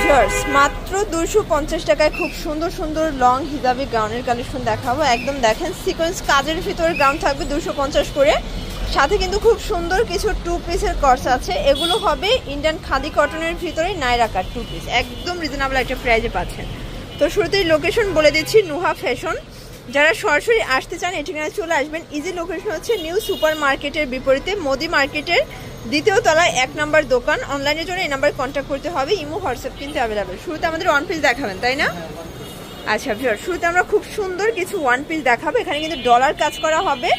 Viewers মাত্র 250 টাকায় খুব সুন্দর সুন্দর লং হিজাবি গাউনের কালেকশন দেখাবো। একদম দেখেন সিকোয়েন্স কাজের ভিতরে গাউন থাকবে 250 করে, সাথে কিন্তু খুব সুন্দর কিছু 2 পিসের কর্স আছে। এগুলো হবে ইন্ডিয়ান খাদি কটনের ভিতরে নাইরা কাট 2 পিস, একদম রিজনেবল একটা প্রাইসে পাচ্ছেন। তো শুরুতেই লোকেশন বলে দিচ্ছি, নুহা ফ্যাশন। যারা সরাসরি আসতে চান এখানে চলে আসবেন। ইজি লোকেশন হচ্ছে নিউ সুপার মার্কেটের বিপরীতে মোদি মার্কেটের দ্বিতীয় তলায় 1 নম্বর দোকান। অনলাইনের জন্য এই নাম্বারে কন্ট্যাক্ট করতে হবে, ইমো হোয়াটসঅ্যাপ কিন্তু অ্যাভেলেবেল। শুরুতে আমাদের ওয়ান পিস দেখাবেন তাই না? আচ্ছা ভিউয়ার, শুরুতে আমরা খুব সুন্দর কিছু ওয়ান পিস দেখাবো। এখানে কিন্তু ডলার কাজ করা হবে,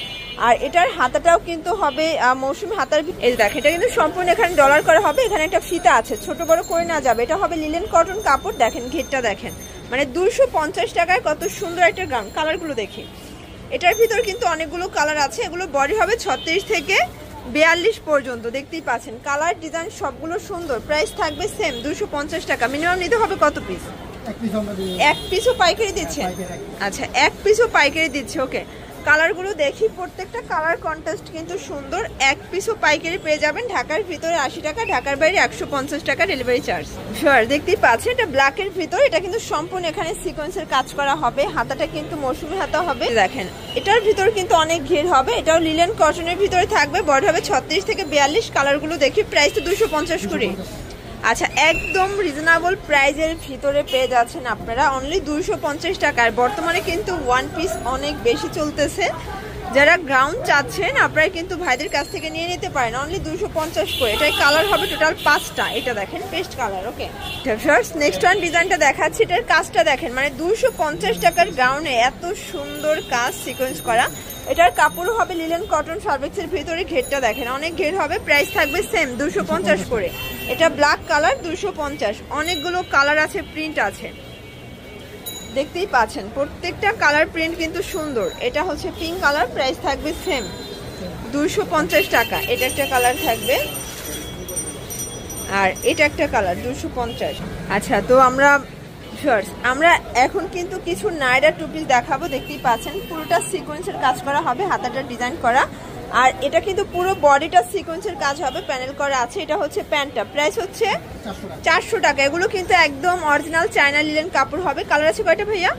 আর এটার হাতাটাও কিন্তু হবে মৌসুমি হাতার। এই দেখেন এটা কিন্তু সম্পূর্ণ এখানে ডলার করা হবে। এখানে একটা ফিতা আছে, ছোট বড় করে না যাবে। এটা হবে লিলেন কটন কাপড়। দেখেন ঘেরটা দেখেন, মানে 250 টাকায় কত সুন্দর একটা গাউন। কালারগুলো দেখি, এটার ভিতর কিন্তু অনেকগুলো কালার আছে। এগুলো বডি হবে 36 থেকে 42 পর্যন্ত, দেখতেই পাচ্ছেন। কালার ডিজাইন সবগুলো সুন্দর। প্রাইস থাকবে সেম 250 টাকা। মিনিমাম নিতে হবে কত পিস? এক পিসও পাইকারি দিচ্ছে? আচ্ছা, এক পিসও পাইকারি দিচ্ছে। ওকে, কালারগুলো দেখি, প্রত্যেকটা কালার কন্ট্রাস্ট কিন্তু সুন্দর। এক পিসও পাইকারি পেয়ে যাবেন। ঢাকার ভিতরে 80 টাকা, ঢাকার বাইরে 150 টাকা ডেলিভারি চার্জ। শিওর, দেখতেই পাচ্ছেন এটা ব্ল্যাকের ভিতর। এটা কিন্তু সম্পূর্ণ এখানে সিকোয়েন্সের কাজ করা হবে। হাতাটা কিন্তু মৌসুমি হাতা হবে। দেখেন এটার ভিতর কিন্তু অনেক ঘের হবে। এটাও লিলেন কটনের ভিতরে থাকবে। বডি হবে 36 থেকে 42। কালারগুলো দেখি, প্রাইস তো 250 করে। আচ্ছা, একদম রিজনেবল প্রাইজের ভিতরে পেয়ে যাচ্ছেন আপনারা অনলি 250 টাকায়। বর্তমানে কিন্তু ওয়ান পিস অনেক বেশি চলতেছে। যারা গ্রাউন্ড চাচ্ছেন আপনারা কিন্তু ভাইদের কাছ থেকে নিয়ে নিতে পারেন অনলি 250 করে। এটাই কালার হবে টোটাল 5টা। এটা দেখেন paste colour. Okay first next one ডিজাইনটা দেখাচ্ছি। এটার কাজটা দেখেন, মানে 250 টাকার গাউনে এত সুন্দর কাজ সিকোয়েন্স করা। এটার কাপড়ও হবে লিলেন কটন ফ্যাব্রিক্সের ভিতরে। ঘেরটা দেখেন, অনেক ঘের হবে। প্রাইস থাকবে সেম 250 করে। এটা ব্ল্যাক কালার 250। অনেকগুলো কালার আছে, প্রিন্ট আছে, দেখতেই পাচ্ছেন। প্রত্যেকটা কালার প্রিন্ট কিন্তু সুন্দর। এটা হচ্ছে পিঙ্ক কালার, প্রাইস থাকবে সেম 250 টাকা। এটা একটা কালার থাকবে, আর এটা একটা কালার 250। আচ্ছা, তো আমরা এখন কিন্তু কিছু নাইরা টু পিস দেখাবো। দেখতেই পাচ্ছেন পুরোটা সিকোয়েন্সের কাজ করা হবে, হাতাটা ডিজাইন করা। আর এটা কিন্তু পুরো বডিটা সিকোয়েন্সের কাজ হবে, প্যানেল করা আছে। এটা হচ্ছে প্যান্টটা, প্রাইস হচ্ছে 400 টাকা। এগুলো কিন্তু একদম অরিজিনাল চায়না লিলেন কাপড় হবে। কালার আছে কয়টা ভাইয়া?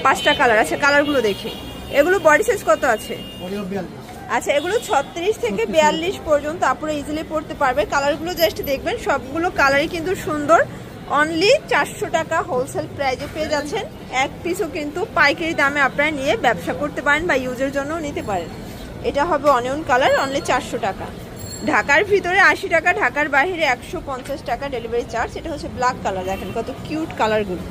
5টা কালার আছে। কালারগুলো দেখি। এগুলো বডি সাইজ কত আছে? আচ্ছা, এগুলো 36 থেকে 42 পর্যন্ত আপনারা ইজিলি পড়তে পারবে। কালারগুলো জাস্ট দেখবেন, সবগুলো কালারই কিন্তু সুন্দর। অনলি 400 টাকা হোলসেল প্রাইজে পেয়ে যাচ্ছেন। এক পিসও কিন্তু পাইকারি দামে আপনারা নিয়ে ব্যবসা করতে পারেন বা ইউজের জন্য নিতে পারেন। এটা হবে অনিয়ন কালার, অনলি 400 টাকা। ঢাকার ভিতরে 80 টাকা, ঢাকার বাইরে 150 টাকা ডেলিভারি চার্জ। এটা হচ্ছে ব্ল্যাক কালার, দেখেন কত কিউট কালারগুলো।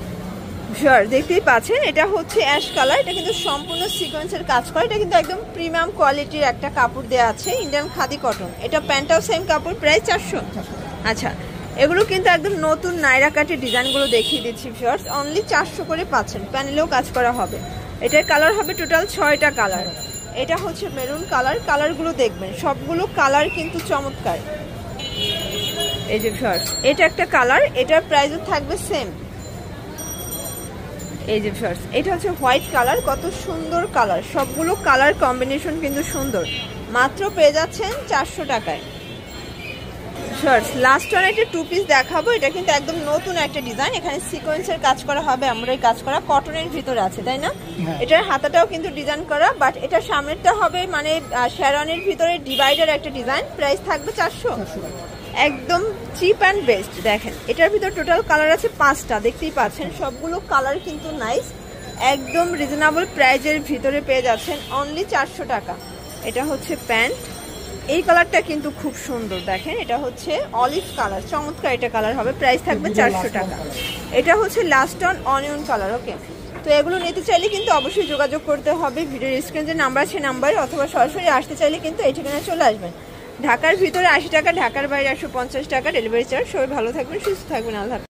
শিওর, দেখতেই পাচ্ছেন। এটা হচ্ছে অ্যাশ কালার। এটা কিন্তু সম্পূর্ণ সিকোয়েন্সের কাজ করে। এটা কিন্তু একদম প্রিমিয়াম কোয়ালিটির একটা কাপড় দেওয়া আছে, ইন্ডিয়ান খাদি কটন। এটা প্যান্টটাও সেম কাপড়, প্রাইস 400। আচ্ছা, এগুলো কিন্তু একদম নতুন নাইরা কাটের ডিজাইনগুলো দেখিয়ে দিচ্ছি ভিউয়ার্স। অনলি 400 করে পাচ্ছেন। প্যানেলেও কাজ করা হবে। এটার কালার হবে টোটাল 6টা কালার। এটা হচ্ছে মেরুন কালার। কালারগুলো দেখবেন, সবগুলো কালার কিন্তু চমৎকার। এই যে ভিউয়ার্স, এটা একটা কালার। এটার প্রাইসও থাকবে সেম। এই যে ভিউয়ার্স, এটা হচ্ছে হোয়াইট কালার। কত সুন্দর কালার, সবগুলো কালার কম্বিনেশন কিন্তু সুন্দর। মাত্র পেয়ে যাচ্ছেন 400 টাকায়। লাস্ট ওয়ান একটা 2 পিস দেখাবো। এটা কিন্তু একদম নতুন একটা ডিজাইন। এখানে সিকোয়েন্সের কাজ করা হবে, এমব্রয়ডারি কাজ করা, কটনের ভিতরে আছে তাই না? এটার হাতাটাও কিন্তু ডিজাইন করা, বাট এটা সামনেরটা হবে মানে শেরওয়ানির ভিতরে ডিভাইডার একটা ডিজাইন। প্রাইস থাকবে 400। একদম চিপ অ্যান্ড বেস্ট। দেখেন এটার ভিতর টোটাল কালার আছে 5টা, দেখতেই পাচ্ছেন। সবগুলো কালার কিন্তু নাইস। একদম রিজনেবল প্রাইজের ভিতরে পেয়ে যাচ্ছেন অনলি 400 টাকা। এটা হচ্ছে প্যান্ট। এই কালারটা কিন্তু খুব সুন্দর, দেখেন। এটা হচ্ছে অলিভ কালার, চমৎকার এটা কালার হবে। প্রাইস থাকবে 400 টাকা। এটা হচ্ছে লাস্ট অন অনিয়ন কালার। ওকে, তো এগুলো নিতে চাইলে কিন্তু অবশ্যই যোগাযোগ করতে হবে। ভিডিওর স্ক্রিনে যে নাম্বার আছে নাম্বারে, অথবা সরাসরি আসতে চাইলে কিন্তু এই ঠিকানায় চলে আসবেন। ঢাকার ভিতরে 80 টাকা, ঢাকার বাইরে 150 টাকা ডেলিভারি চার্জ। সবাই ভালো থাকবেন, সুস্থ থাকবেন। আল্লাহ।